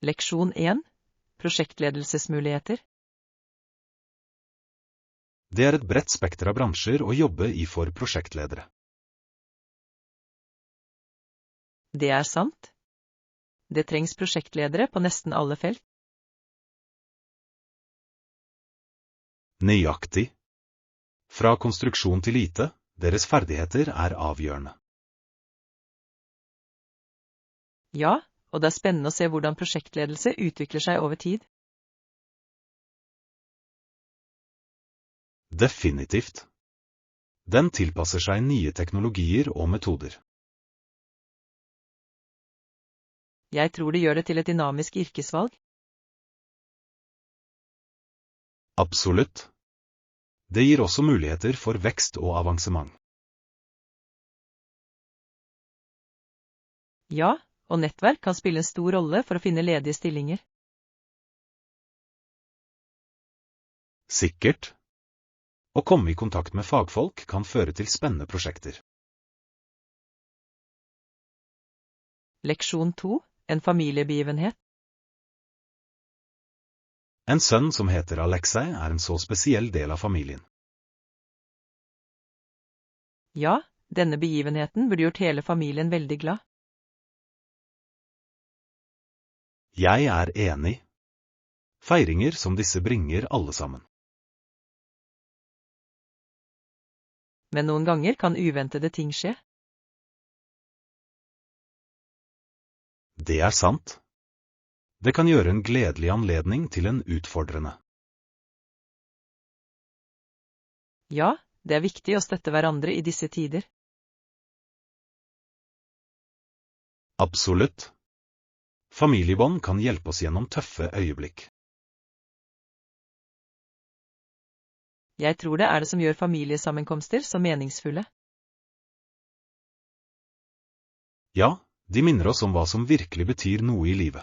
Leksjon 1. Prosjektledelsesmuligheter. Det er et bredt spekter av bransjer å jobbe i for prosjektledere. Det er sant. Det trengs prosjektledere på nesten alle felt. Nøyaktig. Fra konstruksjon til IT, deres ferdigheter er avgjørende. Ja, og det er spennende å se hvordan prosjektledelse utvikler seg over tid. Definitivt. Den tilpasser seg nye teknologier og metoder. Jeg tror det gjør det til et dynamisk yrkesvalg. Absolutt. Det gir også muligheter for vekst og avansement. Ja, og nettverk kan spille en stor rolle for å finne ledige stillinger. Sikkert. Å komme i kontakt med fagfolk kan føre til spennende prosjekter. Leksjon 2. En familiebegivenhet. En sønn som heter Alexei er en så spesiell del av familien. Ja, denne begivenheten burde gjort hele familien veldig glad. Jeg er enig. Feiringer som disse bringer alle sammen. Men noen ganger kan uventede ting skje. Det er sant. Det kan gjøre en gledelig anledning til en utfordrende. Ja, det er viktig å støtte hverandre i disse tider. Absolutt. Familiebånd kan hjelpe oss gjennom tøffe øyeblikk. Jeg tror det er det som gjør familiesammenkomster så meningsfulle. Ja, de minner oss om hva som virkelig betyr noe i livet.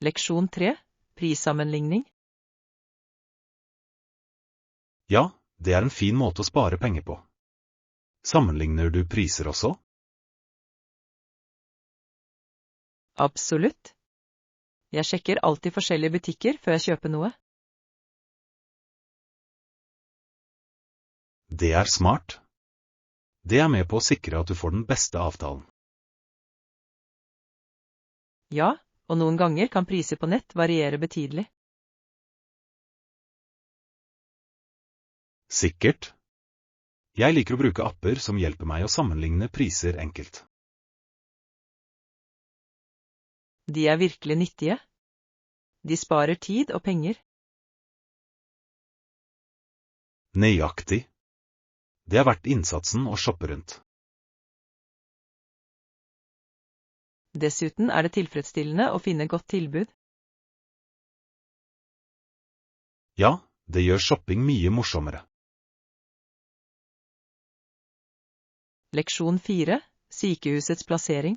Leksjon 3. Prissammenligning. Ja, det er en fin måte å spare penger på. Sammenligner du priser også? Absolutt. Jeg sjekker alltid forskjellige butikker før jeg kjøper noe. Det er smart. Det er med på å sikre at du får den beste avtalen. Ja, og noen ganger kan priser på nett variere betydelig. Sikkert. Jeg liker å bruke apper som hjelper meg å sammenligne priser enkelt. De er virkelig nyttige. De sparer tid og penger. Nøyaktig. Det er verdt innsatsen å shoppe rundt. Dessuten er det tilfredsstillende å finne godt tilbud. Ja, det gjør shopping mye morsommere. Leksjon 4. Sykehusets plassering.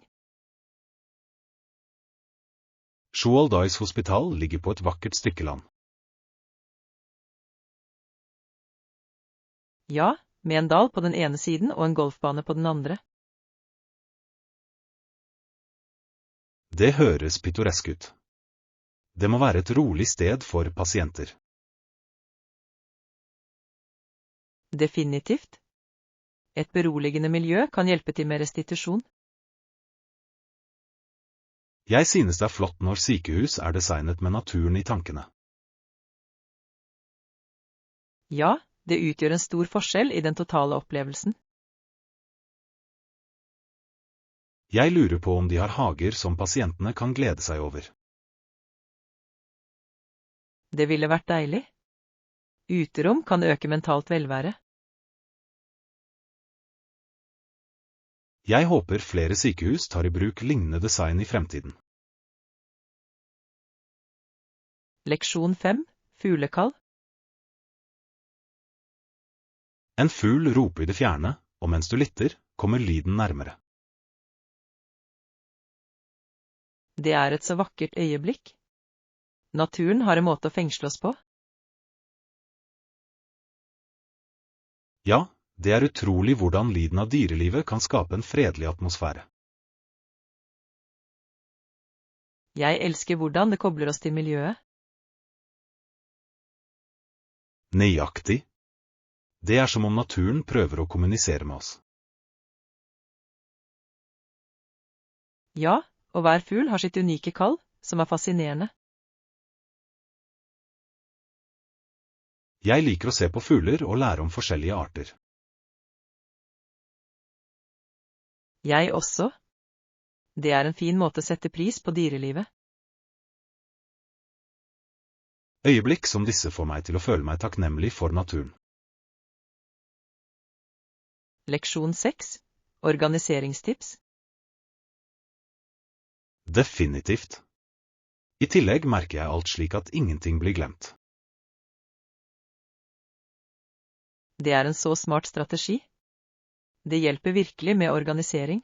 Sjoaldais hospital ligger på et vakkert stykke land. Ja, med en dal på den ene siden og en golfbane på den andre. Det høres pittoresk ut. Det må være et rolig sted for pasienter. Definitivt. Et beroligende miljø kan hjelpe til med restitusjon. Jeg synes det er flott når sykehus er designet med naturen i tankene. Ja, det utgjør en stor forskjell i den totale opplevelsen. Jeg lurer på om de har hager som pasientene kan glede seg over. Det ville vært deilig. Uterom kan øke mentalt velvære. Jeg håper flere sykehus tar i bruk lignende design i fremtiden. Leksjon 5. Fuglekall. En fugl roper i det fjerne, og mens du lytter, kommer lyden nærmere. Det er et så vakkert øyeblikk. Naturen har en måte å fengsle oss på. Ja, det er utrolig hvordan lyden av dyrelivet kan skape en fredelig atmosfære. Jeg elsker hvordan det kobler oss til miljøet. Nøyaktig. Det er som om naturen prøver å kommunisere med oss. Ja, og hver fugl har sitt unike kall, som er fascinerende. Jeg liker å se på fugler og lære om forskjellige arter. Jeg også. Det er en fin måte å sette pris på dyrelivet. Øyeblikk som disse får meg til å føle meg takknemlig for naturen. Leksjon 6. Organiseringstips. Definitivt. I tillegg merker jeg alt slik at ingenting blir glemt. Det er en så smart strategi. Det hjelper virkelig med organisering.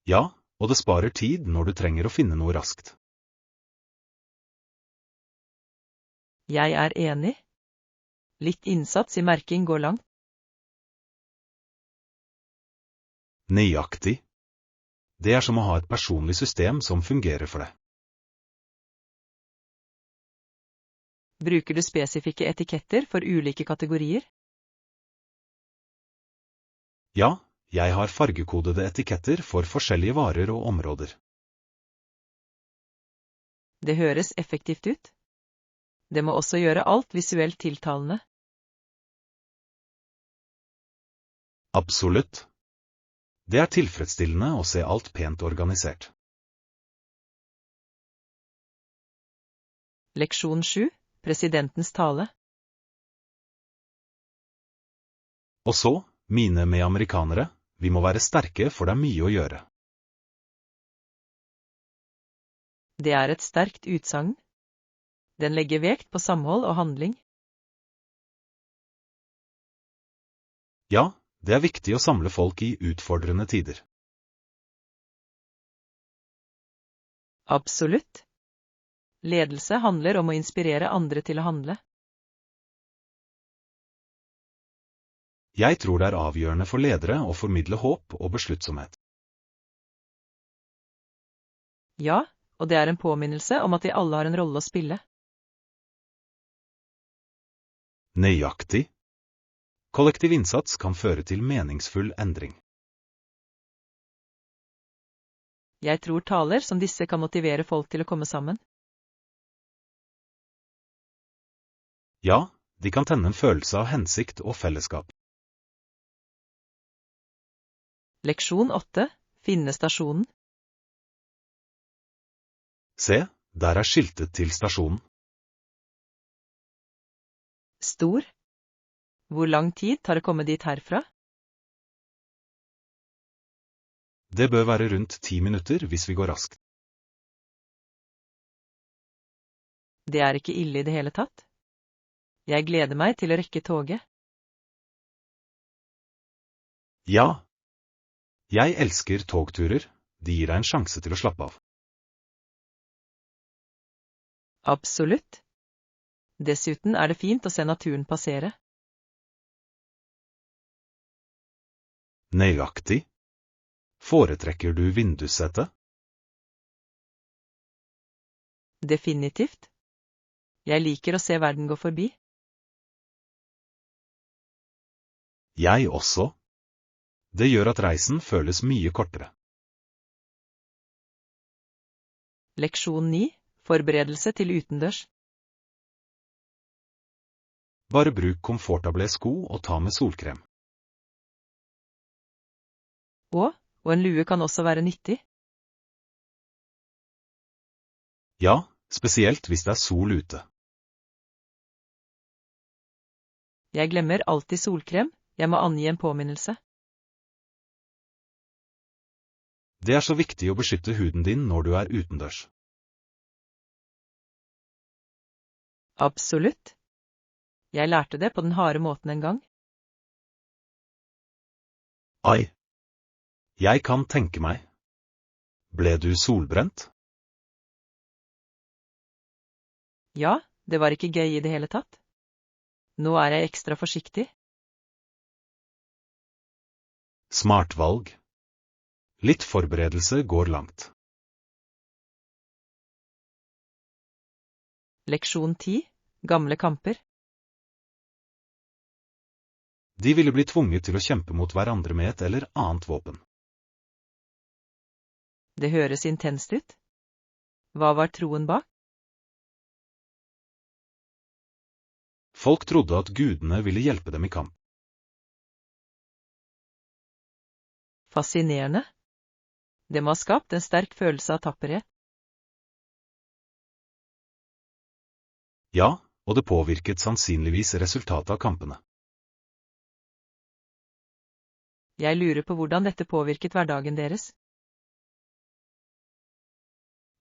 Ja, og det sparer tid når du trenger å finne noe raskt. Jeg er enig. Litt innsats i merking går langt. Nøyaktig. Det er som å ha et personlig system som fungerer for deg. Bruker du spesifikke etiketter for ulike kategorier? Ja, jeg har fargekodede etiketter for forskjellige varer og områder. Det høres effektivt ut. Det må også gjøre alt visuelt tiltalende. Absolutt. Det er tilfredsstillende å se alt pent organisert. Leksjon 7. Presidentens tale. Og så, mine medamerikanere, vi må være sterke for det er mye å gjøre. Det er et sterkt utsagn. Den legger vekt på samhold og handling. Ja, det er viktig å samle folk i utfordrende tider. Absolutt. Ledelse handler om å inspirere andre til å handle. Jeg tror det er avgjørende for ledere å formidle håp og besluttsomhet. Ja, og det er en påminnelse om at de alle har en rolle å spille. Nøyaktig. Kollektiv innsats kan føre til meningsfull endring. Jeg tror taler som disse kan motivere folk til å komme sammen. Ja, de kan tenne en følelse av hensikt og fellesskap. Leksjon 8. Finne stasjonen. Se, der er skiltet til stasjonen. Stor. Hvor lang tid tar det å komme dit herfra? Det bør være rundt 10 minutter hvis vi går raskt. Det er ikke ille i det hele tatt. Jeg gleder meg til å rekke toget. Ja. Jeg elsker togturer, de gir deg en sjanse til å slappe av. Absolutt. Dessuten er det fint å se naturen passere. Nøyaktig. Foretrekker du vindussetet? Definitivt. Jeg liker å se verden gå forbi. Jeg også. Det gjør at reisen føles mye kortere. Leksjon 9. Forberedelse til utendørs. Bare bruk komfortable sko og ta med solkrem. Og en lue kan også være nyttig. Ja, spesielt hvis det er sol ute. Jeg glemmer alltid solkrem. Jeg må angi en påminnelse. Det er så viktig å beskytte huden din når du er utendørs. Absolutt. Jeg lærte det på den harde måten en gang. Ai. Jeg kan tenke meg. Ble du solbrent? Ja, det var ikke gøy i det hele tatt. Nå er jeg ekstra forsiktig. Smart valg. Litt forberedelse går langt. Leksjon 10. Gamle kamper. De ville bli tvunget til å kjempe mot hverandre med et eller annet våpen. Det høres intenst ut. Hva var troen bak? Folk trodde at gudene ville hjelpe dem i kamp. Fascinerende. Det må ha skapt en sterk følelse av tapperhet. Ja, og det påvirket sannsynligvis resultatet av kampene. Jeg lurer på hvordan dette påvirket hverdagen deres.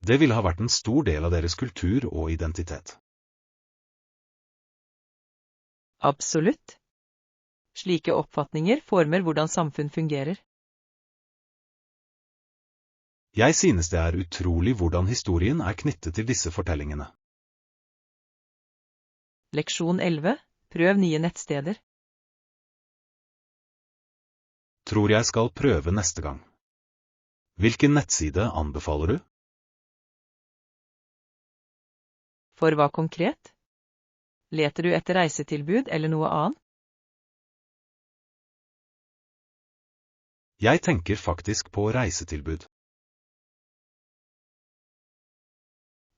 Det ville ha vært en stor del av deres kultur og identitet. Absolutt. Slike oppfatninger former hvordan samfunn fungerer. Jeg synes det er utrolig hvordan historien er knyttet til disse fortellingene. Leksjon 11. Prøv nye nettsteder. Tror jeg skal prøve neste gang. Hvilken nettside anbefaler du? For hva konkret? Leter du etter reisetilbud eller noe annet? Jeg tenker faktisk på reisetilbud.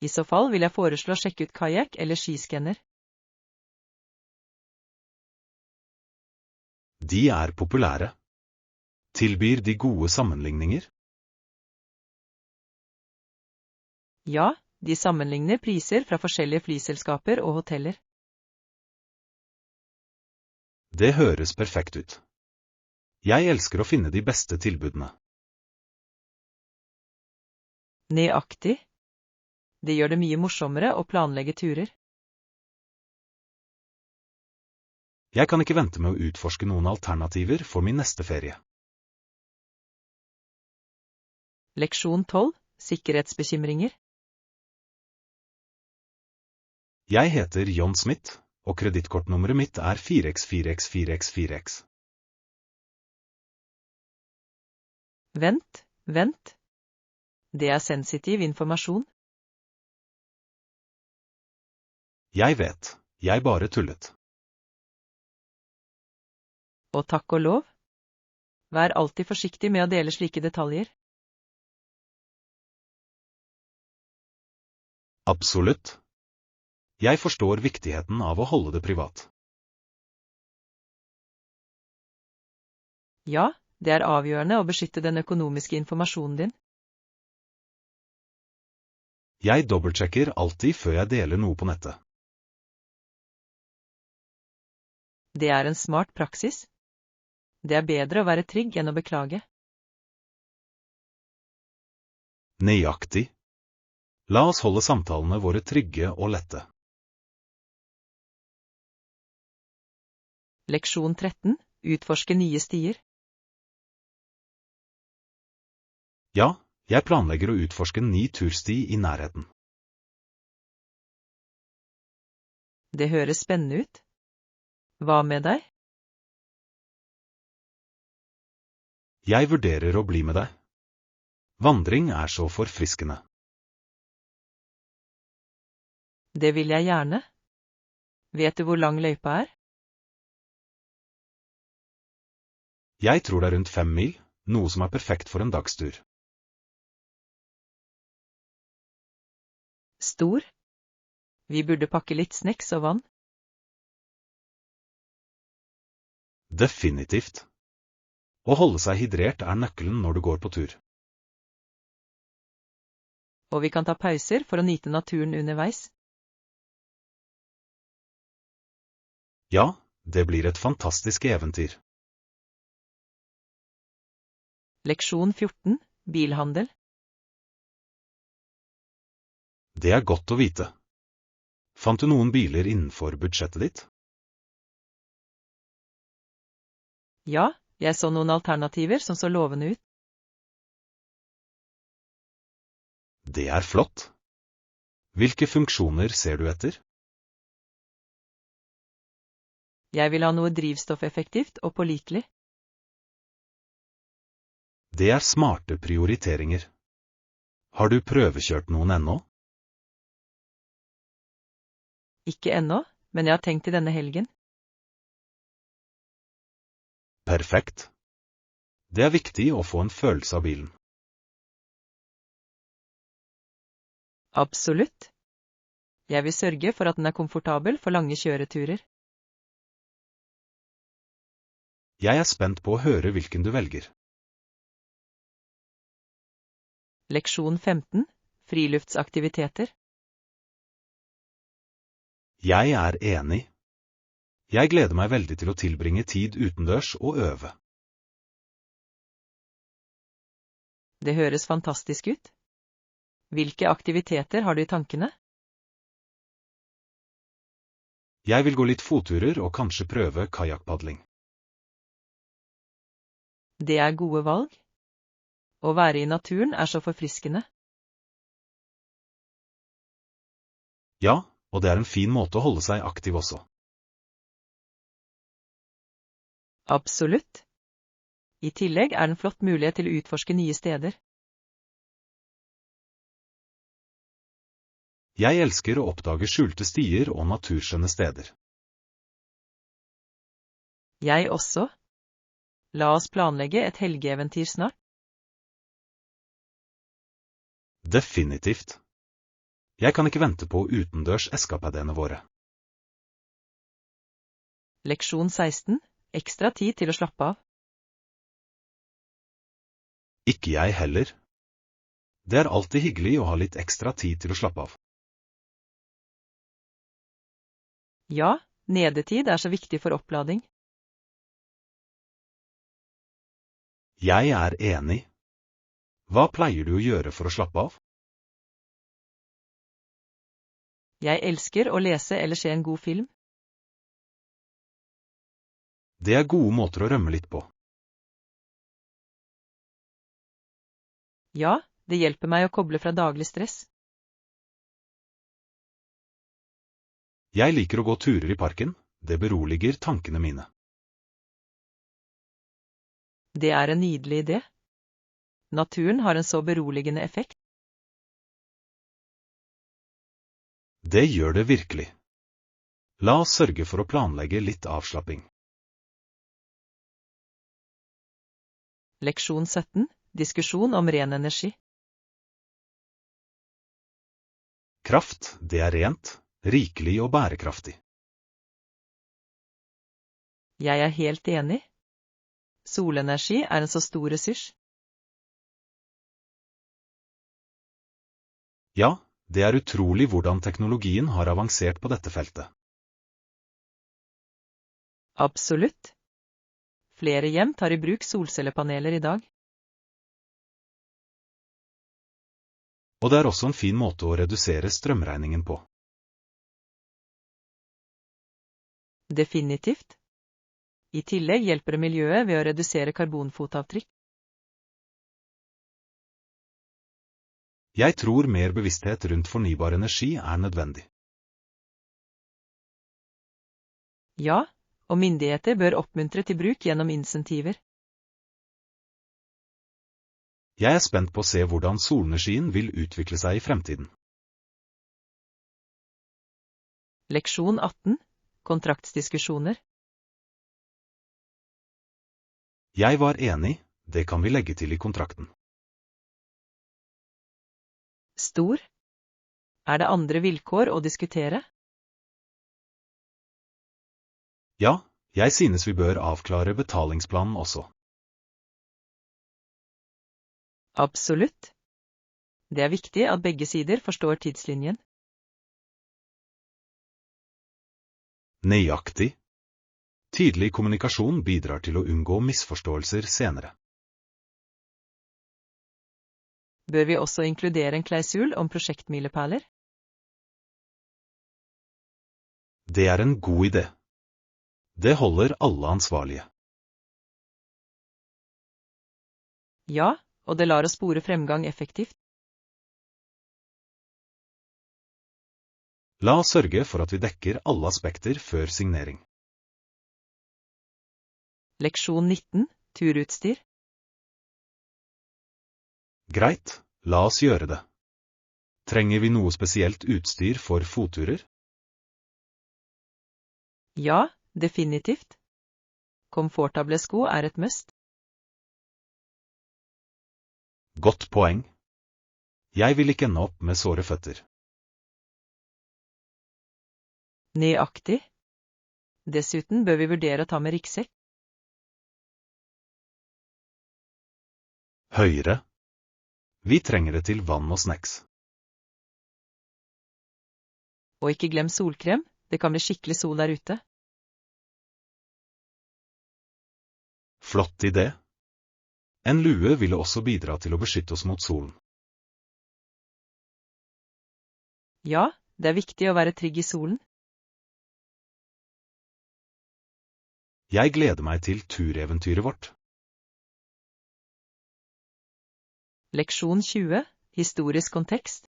I så fall vil jeg foreslå å sjekke ut kajakk eller skiskanner. De er populære. Tilbyr de gode sammenligninger? Ja, de sammenligner priser fra forskjellige flyselskaper og hoteller. Det høres perfekt ut. Jeg elsker å finne de beste tilbudene. Nøyaktig. Det gjør det mye morsommere å planlegge turer. Jeg kan ikke vente med å utforske noen alternativer for min neste ferie. Leksjon 12. Sikkerhetsbekymringer. Jeg heter John Smith, og kredittkortnummeret mitt er 4x4x4x4x. Vent. Det er sensitiv informasjon. Jeg vet, jeg bare tullet. Og takk og lov. Vær alltid forsiktig med å dele slike detaljer. Absolutt. Jeg forstår viktigheten av å holde det privat. Ja, det er avgjørende å beskytte den økonomiske informasjonen din. Jeg dobbeltsjekker alltid før jeg deler noe på nettet. Det er en smart praksis. Det er bedre å være trygg enn å beklage. Nøyaktig. La oss holde samtalene våre trygge og lette. Leksjon 13. Utforske nye stier. Ja, jeg planlegger å utforske en ny tursti i nærheten. Det høres spennende ut. Hva med deg? Jeg vurderer å bli med deg. Vandring er så forfriskende. Det vil jeg gjerne. Vet du hvor lang løypa er? Jeg tror det er rundt 5 mil, noe som er perfekt for en dagstur. Stor. Vi burde pakke litt snacks og vann. Definitivt. Å holde seg hydrert er nøkkelen når du går på tur. Og vi kan ta pauser for å nyte naturen underveis. Ja, det blir et fantastisk eventyr. Leksjon 14. Bilhandel. Det er godt å vite. Fant du noen biler innenfor budsjettet ditt? Ja, jeg så noen alternativer som så lovende ut. Det er flott. Hvilke funksjoner ser du etter? Jeg vil ha noe drivstoffeffektivt og pålitelig. Det er smarte prioriteringer. Har du prøvekjørt noen ennå? Ikke ennå, men jeg har tenkt til denne helgen. Perfekt. Det er viktig å få en følelse av bilen. Absolutt. Jeg vil sørge for at den er komfortabel for lange kjøreturer. Jeg er spent på å høre hvilken du velger. Leksjon 15. Friluftsaktiviteter. Jeg er enig. Jeg gleder meg veldig til å tilbringe tid utendørs og øve. Det høres fantastisk ut. Hvilke aktiviteter har du i tankene? Jeg vil gå litt fotturer og kanskje prøve kajakkpadling. Det er gode valg. Å være i naturen er så forfriskende. Ja, og det er en fin måte å holde seg aktiv også. Absolutt. I tillegg er det en flott mulighet til å utforske nye steder. Jeg elsker å oppdage skjulte stier og naturskjønne steder. Jeg også. La oss planlegge et helgeeventyr snart. Definitivt. Jeg kan ikke vente på utendørs eskapadene våre. Leksjon 16. Ekstra tid til å slappe av. Ikke jeg heller. Det er alltid hyggelig å ha litt ekstra tid til å slappe av. Ja, nedetid er så viktig for opplading. Jeg er enig. Hva pleier du å gjøre for å slappe av? Jeg elsker å lese eller se en god film. Det er gode måter å rømme litt på. Ja, det hjelper meg å koble fra daglig stress. Jeg liker å gå turer i parken, det beroliger tankene mine. Det er en nydelig idé. Naturen har en så beroligende effekt. Det gjør det virkelig. La oss sørge for å planlegge litt avslapping. Leksjon 17. Diskusjon om ren energi. Kraft, det er rent, rikelig og bærekraftig. Jeg er helt enig. Solenergi er en så stor ressurs. Ja, det er utrolig hvordan teknologien har avansert på dette feltet. Absolutt. Flere hjem tar i bruk solcellepaneler i dag. Og det er også en fin måte å redusere strømregningen på. Definitivt. I tillegg hjelper det miljøet ved å redusere karbonfotavtrykk. Jeg tror mer bevissthet rundt fornybar energi er nødvendig. Ja, og myndigheter bør oppmuntre til bruk gjennom insentiver. Jeg er spent på å se hvordan solenergien vil utvikle seg i fremtiden. Leksjon 18. Kontraktsdiskusjoner. Jeg var enig, det kan vi legge til i kontrakten. Stor. Er det andre vilkår å diskutere? Ja, jeg synes vi bør avklare betalingsplanen også. Absolutt. Det er viktig at begge sider forstår tidslinjen. Nøyaktig. Tydelig kommunikasjon bidrar til å unngå misforståelser senere. Bør vi også inkludere en klausul om prosjektmilepæler? Det er en god idé. Det holder alle ansvarlige. Ja, og det lar oss spore fremgang effektivt. La oss sørge for at vi dekker alle aspekter før signering. Leksjon 19. Turutstyr. Greit, la oss gjøre det. Trenger vi noe spesielt utstyr for fotturer? Ja, definitivt. Komfortable sko er et must. Godt poeng. Jeg vil ikke ende opp med såre føtter. Nøyaktig. Dessuten bør vi vurdere å ta med ryggsekk. Høyre. Vi trenger det til vann og snacks. Og ikke glem solkrem, det kan bli skikkelig sol der ute. Flott idé. En lue ville også bidra til å beskytte oss mot solen. Ja, det er viktig å være trygg i solen. Jeg gleder meg til tureventyret vårt. Leksjon 20, historisk kontekst.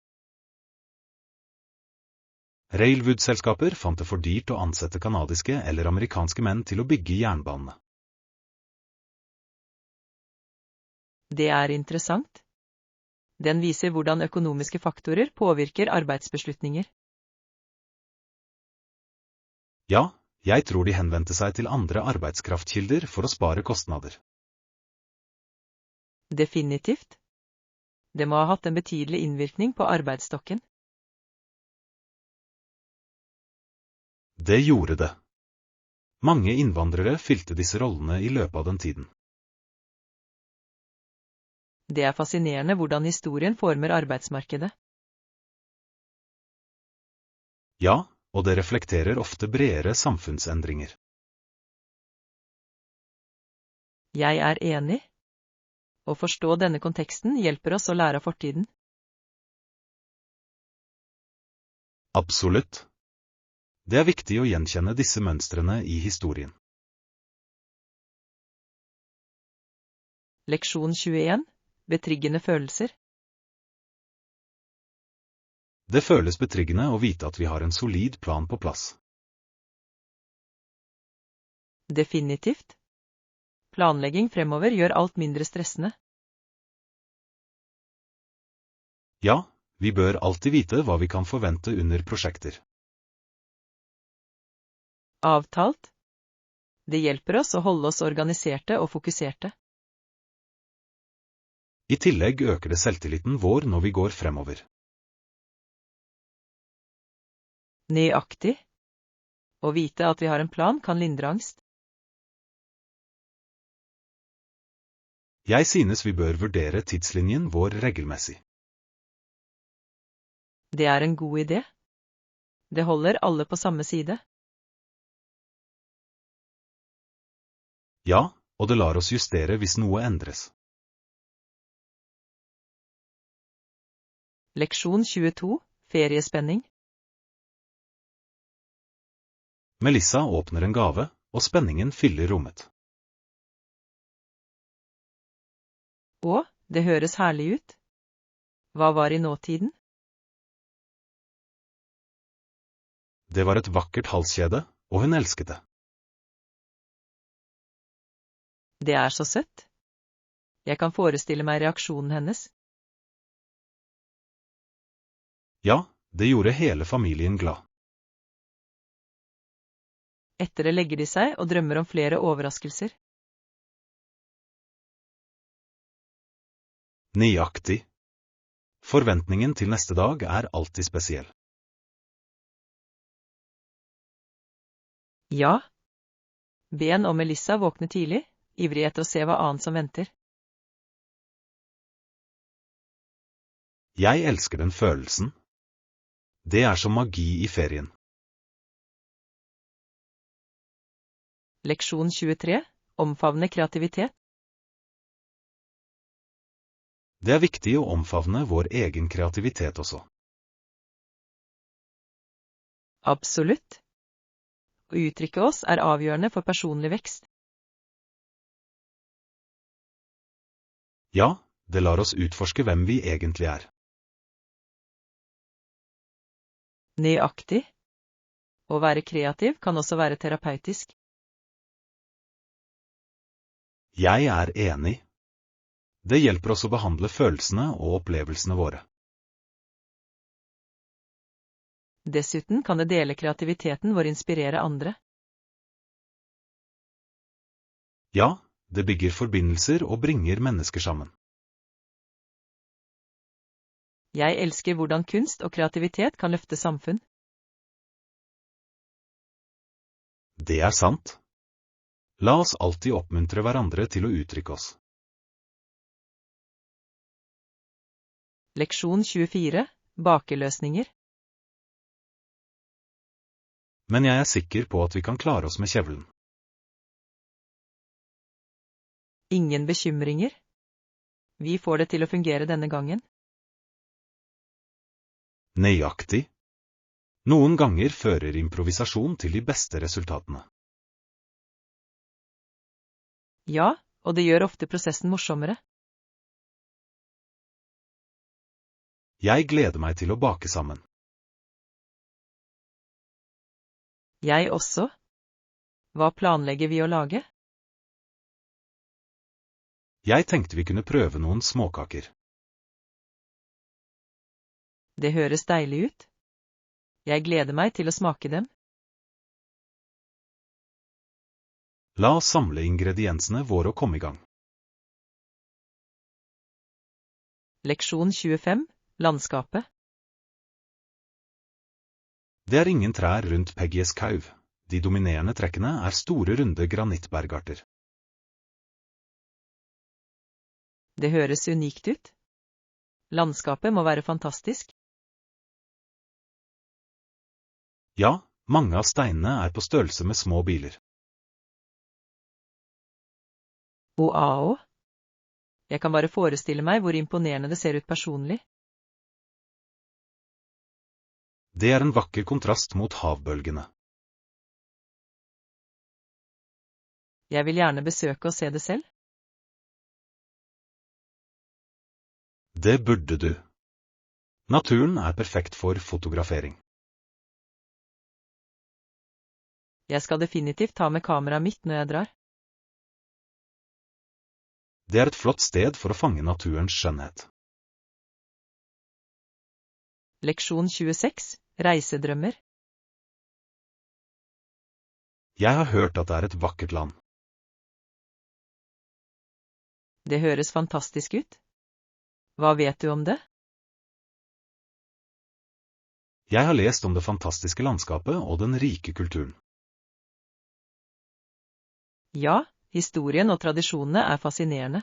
Railwood-selskaper fant det for dyrt å ansette kanadiske eller amerikanske menn til å bygge jernbanene. Det er interessant. Den viser hvordan økonomiske faktorer påvirker arbeidsbeslutninger. Ja, jeg tror de henvendte seg til andre arbeidskraftkilder for å spare kostnader. Definitivt. Det må ha hatt en betydelig innvirkning på arbeidsstokken. Det gjorde det. Mange innvandrere fylte disse rollene i løpet av den tiden. Det er fascinerende hvordan historien former arbeidsmarkedet. Ja, og det reflekterer ofte bredere samfunnsendringer. Jeg er enig. Å forstå denne konteksten hjelper oss å lære av fortiden. Absolutt. Det er viktig å gjenkjenne disse mønstrene i historien. Leksjon 21. Betryggende følelser. Det føles betryggende å vite at vi har en solid plan på plass. Definitivt. Planlegging fremover gjør alt mindre stressende. Ja, vi bør alltid vite hva vi kan forvente under prosjekter. Avtalt. Det hjelper oss å holde oss organiserte og fokuserte. I tillegg øker det selvtilliten vår når vi går fremover. Nøyaktig. Å vite at vi har en plan kan lindre angst. Jeg synes vi bør vurdere tidslinjen vår regelmessig. Det er en god idé. Det holder alle på samme side. Ja, og det lar oss justere hvis noe endres. Leksjon 22. Feriespenning. Melissa åpner en gave, og spenningen fyller rommet. Å, det høres herlig ut. Hva var i nåtiden? Det var et vakkert halskjede, og hun elsket det. Det er så søtt. Jeg kan forestille meg reaksjonen hennes. Ja, det gjorde hele familien glad. Etter det legger de seg og drømmer om flere overraskelser. Nøyaktig. Forventningen til neste dag er alltid spesiell. Ja. Ben og Melissa våkner tidlig, ivrig etter å se hva annet som venter. Jeg elsker den følelsen. Det er som magi i ferien. Leksjon 23. Omfavne kreativitet. Det er viktig å omfavne vår egen kreativitet også. Absolutt. Å uttrykke oss er avgjørende for personlig vekst. Ja, det lar oss utforske hvem vi egentlig er. Nøyaktig. Å være kreativ kan også være terapeutisk. Jeg er enig. Det hjelper oss å behandle følelsene og opplevelsene våre. Dessuten kan det dele kreativiteten vår inspirere andre. Ja, det bygger forbindelser og bringer mennesker sammen. Jeg elsker hvordan kunst og kreativitet kan løfte samfunn. Det er sant. La oss alltid oppmuntre hverandre til å uttrykke oss. Leksjon 24. Bakeløsninger. Men jeg er sikker på at vi kan klare oss med kjevlen. Ingen bekymringer. Vi får det til å fungere denne gangen. Nøyaktig. Noen ganger fører improvisasjon til de beste resultatene. Ja, og det gjør ofte prosessen morsommere. Jeg gleder meg til å bake sammen. Jeg også. Hva planlegger vi å lage? Jeg tenkte vi kunne prøve noen småkaker. Det høres deilig ut. Jeg gleder meg til å smake dem. La oss samle ingrediensene våre og komme i gang. Leksjon 25. Landskapet. Det er ingen trær rundt Peggy's Cove. De dominerende trekkene er store, runde granittbergarter. Det høres unikt ut. Landskapet må være fantastisk. Ja, mange av steinene er på størrelse med små biler. Wow! Jeg kan bare forestille meg hvor imponerende det ser ut personlig. Det er en vakker kontrast mot havbølgene. Jeg vil gjerne besøke og se det selv. Det burde du. Naturen er perfekt for fotografering. Jeg skal definitivt ta med kameraet mitt når jeg drar. Det er et flott sted for å fange naturens skjønnhet. Leksjon 26. Reisedrømmer. Jeg har hørt at det er et vakkert land. Det høres fantastisk ut. Hva vet du om det? Jeg har lest om det fantastiske landskapet og den rike kulturen. Ja, historien og tradisjonene er fascinerende.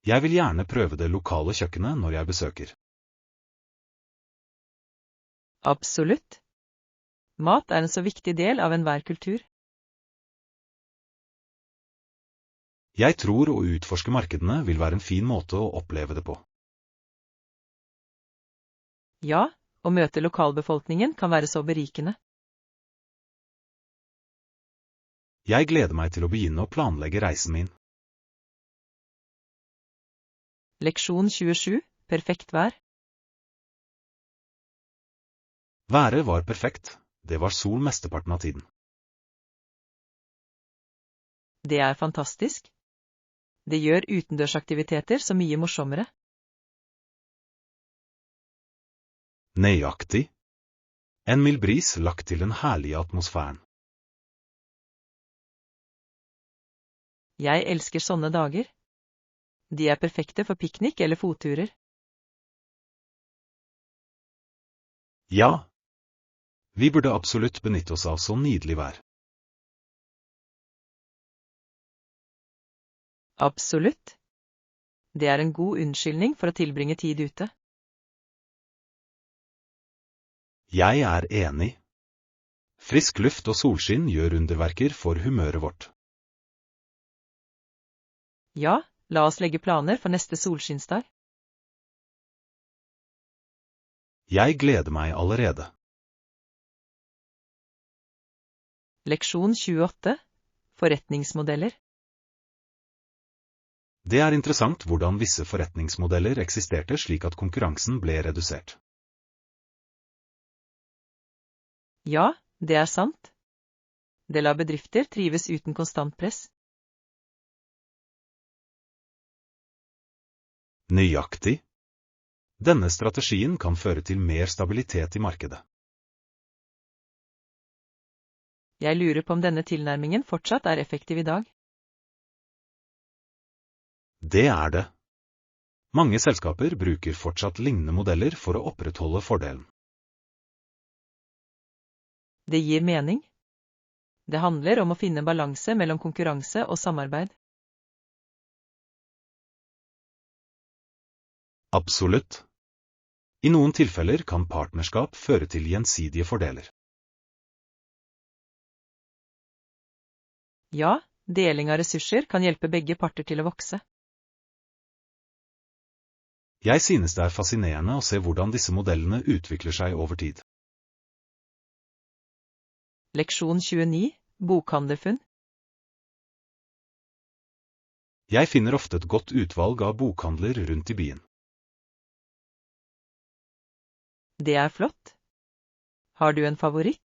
Jeg vil gjerne prøve det lokale kjøkkenet når jeg besøker. Absolutt. Mat er en så viktig del av enhver kultur. Jeg tror å utforske markedene vil være en fin måte å oppleve det på. Ja, å møte lokalbefolkningen kan være så berikende. Jeg gleder meg til å begynne å planlegge reisen min. Leksjon 27. Perfekt vær. Været var perfekt. Det var sol mesteparten av tiden. Det er fantastisk. Det gjør utendørsaktiviteter så mye morsommere. Nøyaktig. En mild bris lagt til den herlige atmosfæren. Jeg elsker sånne dager. De er perfekte for piknik eller fotturer. Ja. Vi burde absolutt benytte oss av så nydelig vær. Absolutt. Det er en god unnskyldning for å tilbringe tid ute. Jeg er enig. Frisk luft og solskinn gjør underverker for humøret vårt. Ja, la oss legge planer for neste solskinnsdag. Jeg gleder meg allerede. Leksjon 28. Forretningsmodeller. Det er interessant hvordan visse forretningsmodeller eksisterte slik at konkurransen ble redusert. Ja, det er sant. Det lar bedrifter trives uten konstant press. Nøyaktig. Denne strategien kan føre til mer stabilitet i markedet. Jeg lurer på om denne tilnærmingen fortsatt er effektiv i dag. Det er det. Mange selskaper bruker fortsatt lignende modeller for å opprettholde fordelen. Det gir mening. Det handler om å finne balanse mellom konkurranse og samarbeid. Absolutt. I noen tilfeller kan partnerskap føre til gjensidige fordeler. Ja, deling av ressurser kan hjelpe begge parter til å vokse. Jeg synes det er fascinerende å se hvordan disse modellene utvikler seg over tid. Leksjon 29, bokhandlerfunn. Jeg finner ofte et godt utvalg av bokhandler rundt i byen. Det er flott. Har du en favoritt?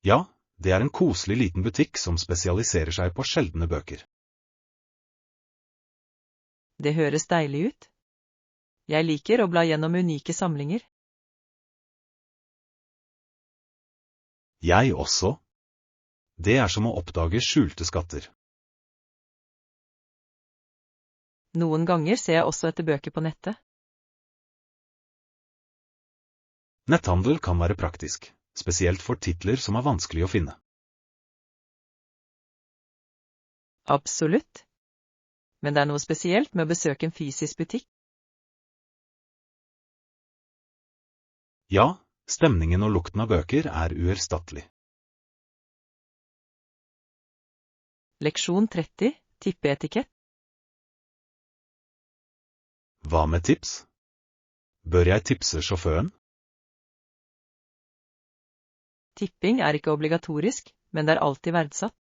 Ja, det er en koselig liten butikk som spesialiserer seg på sjeldne bøker. Det høres deilig ut. Jeg liker å bla gjennom unike samlinger. Jeg også. Det er som å oppdage skjulte skatter. Noen ganger ser jeg også etter bøker på nettet. Netthandel kan være praktisk, spesielt for titler som er vanskelig å finne. Absolutt. Men det er noe spesielt med å besøke en fysisk butikk. Ja, stemningen og lukten av bøker er uerstattelig. Leksjon 30, tippeetikett. Hva med tips? Bør jeg tipse sjåføren? Tipping er ikke obligatorisk, men det er alltid verdsatt.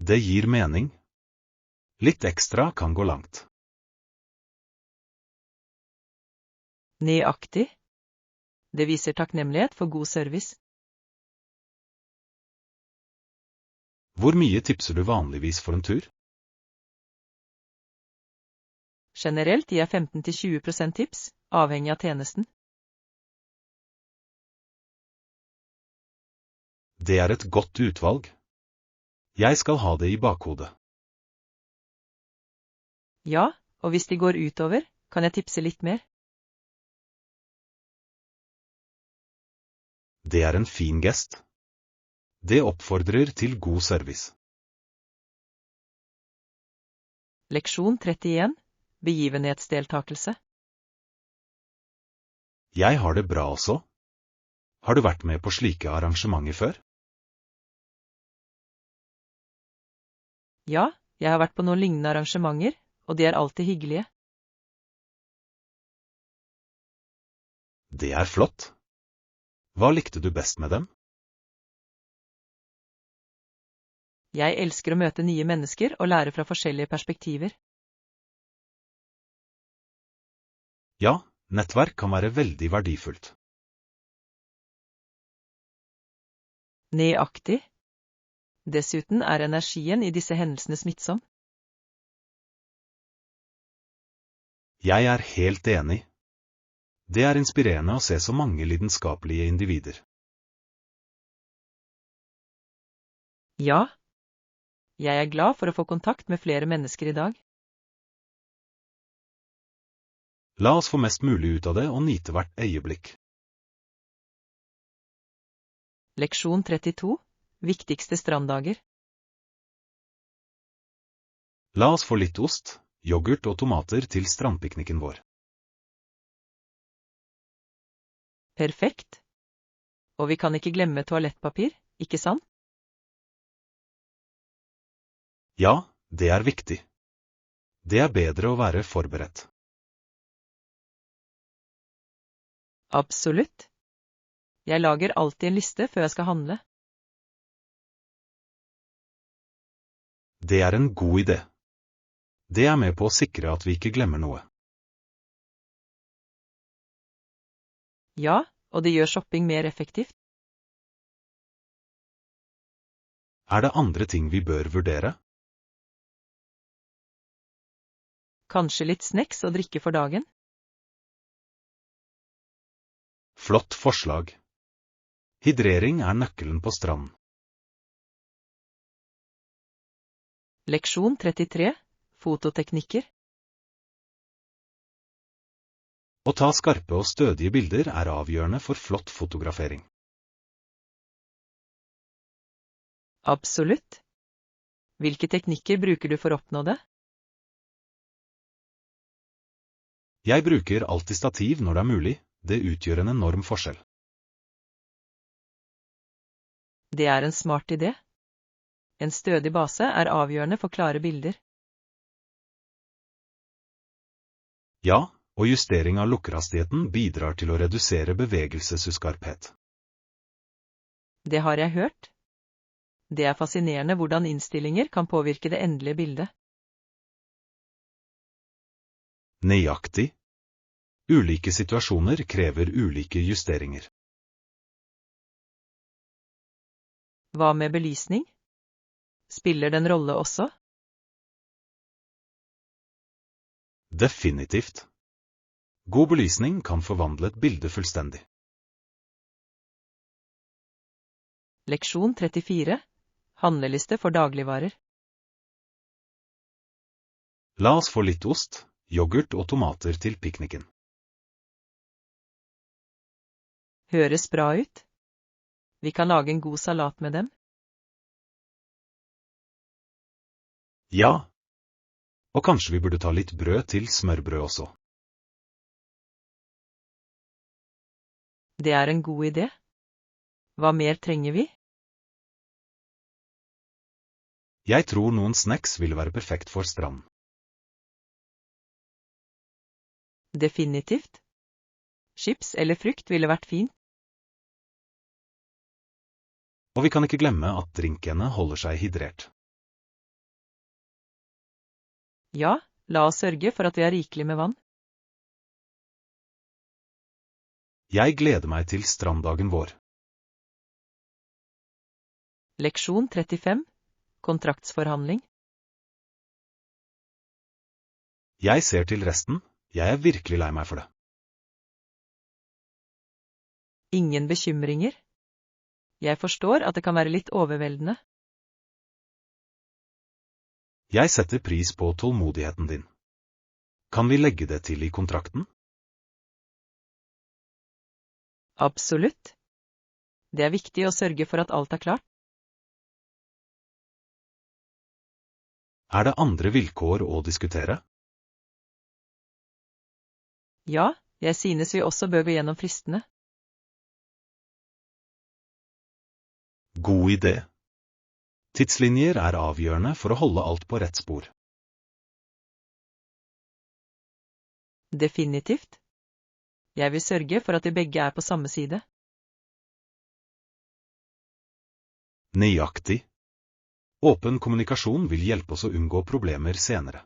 Det gir mening. Litt ekstra kan gå langt. Nøyaktig. Det viser takknemlighet for god service. Hvor mye tipser du vanligvis for en tur? Generelt gir jeg 15–20% tips, avhengig av tjenesten. Det er et godt utvalg. Jeg skal ha det i bakhodet. Ja, og hvis de går utover, kan jeg tipse litt mer. Det er en fin gest. Det oppfordrer til god service. Leksjon 31, begivenhetsdeltakelse. Jeg har det bra også. Har du vært med på slike arrangementer før? Ja, jeg har vært på noen lignende arrangementer, og de er alltid hyggelige. Det er flott. Hva likte du best med dem? Jeg elsker å møte nye mennesker og lære fra forskjellige perspektiver. Ja, nettverk kan være veldig verdifullt. Nøyaktig. Dessuten er energien i disse hendelsene smittsom. Jeg er helt enig. Det er inspirerende å se så mange lidenskapelige individer. Ja. Jeg er glad for å få kontakt med flere mennesker i dag. La oss få mest mulig ut av det og nyte hvert øyeblikk. Leksjon 32, viktigste stranddager. La oss få litt ost, yoghurt og tomater til strandpiknikken vår. Perfekt. Og vi kan ikke glemme toalettpapir, ikke sant? Ja, det er viktig. Det er bedre å være forberedt. Absolutt. Jeg lager alltid en liste før jeg skal handle. Det er en god idé. Det er med på å sikre at vi ikke glemmer noe. Ja, og det gjør shopping mer effektivt. Det andre ting vi bør vurdere? Kanskje litt snacks og drikke for dagen? Flott forslag. Hydrering nøkkelen på stranden. Leksjon 33. Fototeknikker. Å ta skarpe og stødige bilder avgjørende for flott fotografering. Absolutt. Hvilke teknikker bruker du for å oppnå det? Jeg bruker alltid stativ når det mulig, det utgjør en enorm forskjell. Det en smart idé. En stødig base avgjørende for klare bilder. Ja, og justering av lukkerhastigheten bidrar til å redusere bevegelsesskarphet. Det har jeg hørt. Det fascinerende hvordan innstillinger kan påvirke det endelige bildet. Nøyaktig. Ulike situasjoner krever ulike justeringer. Hva med belysning? Spiller den rolle også? Definitivt. God belysning kan forvandle et bilde fullstendig. Leksjon 34. Handleliste for dagligvarer. La oss få litt ost, yoghurt og tomater til pikniken. Høres bra ut. Vi kan lage en god salat med dem. Ja. Og kanskje vi burde ta litt brød til smørbrød også. Det en god idé. Hva mer trenger vi? Jeg tror noen snacks vil være perfekt for stranden. Definitivt. Chips eller frukt ville vært fint. Og vi kan ikke glemme at drinkene holder seg hydrert. Ja, la oss sørge for at vi har rikelig med vann. Jeg gleder meg til stranddagen vår. Leksjon 35. Kontraktsforhandling. Jeg ser til resten, jeg virkelig lei meg for det. Ingen bekymringer. Jeg forstår at det kan være litt overveldende. Jeg setter pris på tålmodigheten din. Kan vi legge det til i kontrakten? Absolutt. Det viktig å sørge for at alt klart. Det andre vilkår å diskutere? Ja, jeg synes vi også bør gå gjennom fristene. God idé. Tidslinjer avgjørende for å holde alt på rett spor. Definitivt. Jeg vil sørge for at de begge på samme side. Nøyaktig. Åpen kommunikasjon vil hjelpe oss å unngå problemer senere.